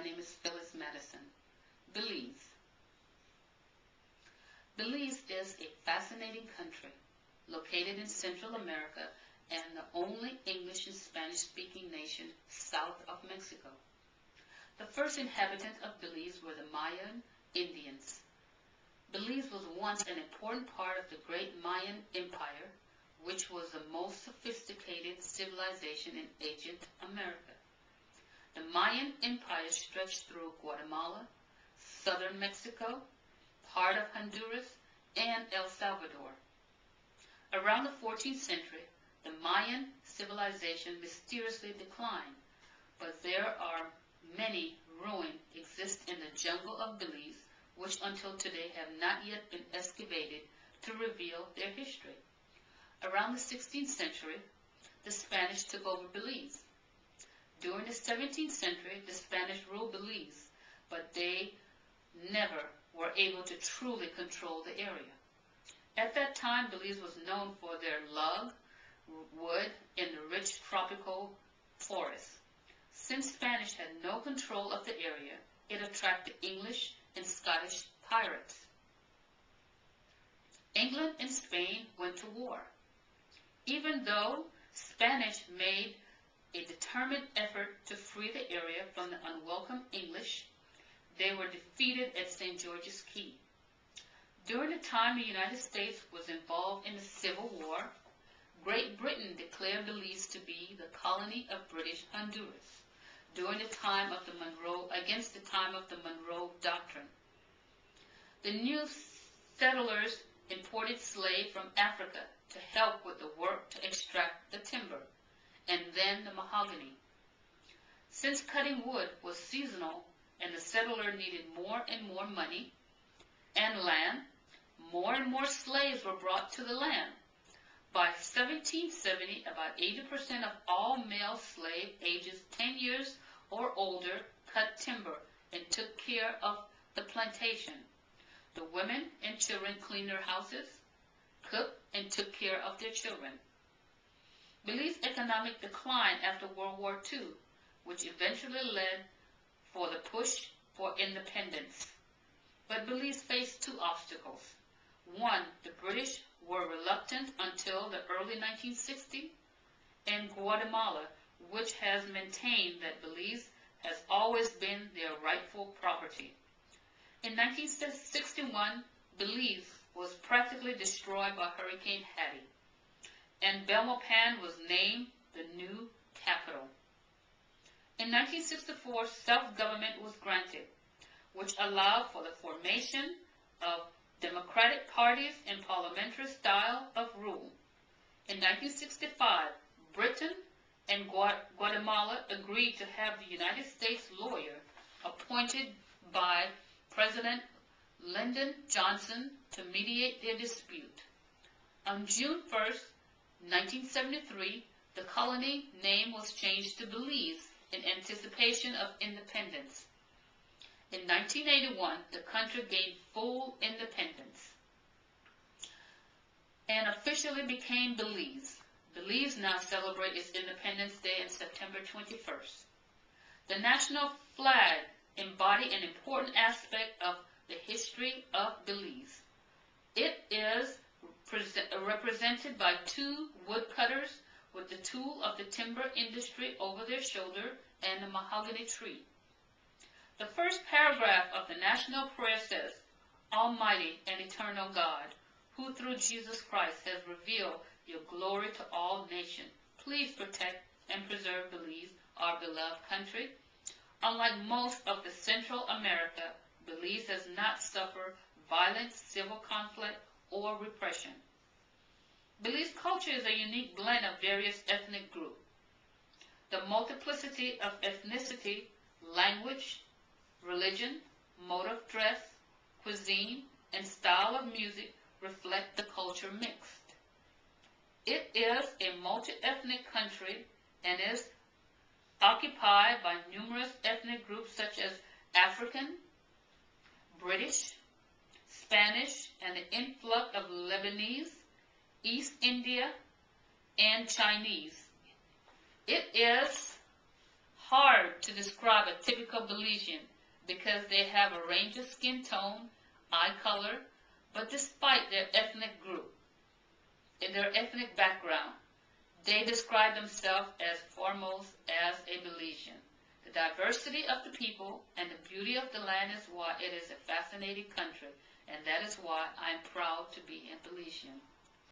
My name is Madison. Belize. Belize is a fascinating country located in Central America and the only English and Spanish-speaking nation south of Mexico. The first inhabitants of Belize were the Mayan Indians. Belize was once an important part of the great Mayan Empire, which was the most sophisticated civilization in ancient America. The Mayan Empire stretched through Guatemala, southern Mexico, part of Honduras, and El Salvador. Around the 14th century, the Mayan civilization mysteriously declined, but there are many ruins exist in the jungle of Belize, which until today have not yet been excavated to reveal their history. Around the 16th century, the Spanish took over Belize. During the 17th century, the Spanish ruled Belize, but they never were able to truly control the area. At that time, Belize was known for their log wood in the rich tropical forests. Since Spanish had no control of the area, it attracted English and Scottish pirates. England and Spain went to war. Even though Spanish made a determined effort to free the area from the unwelcome English, they were defeated at St. George's Key. During the time the United States was involved in the Civil War, Great Britain declared Belize to be the colony of British Honduras during the time of the against the time of the Monroe Doctrine. The new settlers imported slaves from Africa to help with the work to extract the timber and then the mahogany. Since cutting wood was seasonal and the settler needed more and more money and land, more and more slaves were brought to the land. By 1770, about 80% of all male slaves ages 10 years or older cut timber and took care of the plantation. The women and children cleaned their houses, cooked, and took care of their children. Belize's economic decline after World War II, which eventually led for the push for independence. But Belize faced two obstacles. One, the British were reluctant until the early 1960s, and Guatemala, which has maintained that Belize has always been their rightful property. In 1961, Belize was practically destroyed by Hurricane Hattie, and Belmopan was named the new capital. In 1964, self-government was granted, which allowed for the formation of democratic parties and parliamentary style of rule. In 1965, Britain and Guatemala agreed to have the United States lawyer appointed by President Lyndon Johnson to mediate their dispute. On June 1st, 1973, the colony name was changed to Belize in anticipation of independence. In 1981, the country gained full independence and officially became Belize. Belize now celebrates its Independence Day on September 21st. The national flag embodies an important aspect of the history of Belize. It is represented by two woodcutters with the tool of the timber industry over their shoulder and a mahogany tree. The first paragraph of the national prayer says, "Almighty and eternal God, who through Jesus Christ has revealed your glory to all nations, please protect and preserve Belize, our beloved country. Unlike most of the Central America, Belize has not suffered violent civil conflict or repression." Belize culture is a unique blend of various ethnic groups. The multiplicity of ethnicity, language, religion, mode of dress, cuisine, and style of music reflect the culture mixed. It is a multi-ethnic country and is occupied by numerous ethnic groups such as African, British, Spanish, and the influx of Lebanese, East India, and Chinese. It is hard to describe a typical Belizean because they have a range of skin tone, eye color, but despite their ethnic group, in their ethnic background, they describe themselves as foremost as a Belizean. The diversity of the people and the beauty of the land is why it is a fascinating country, and that is why I'm proud to be a Belizean.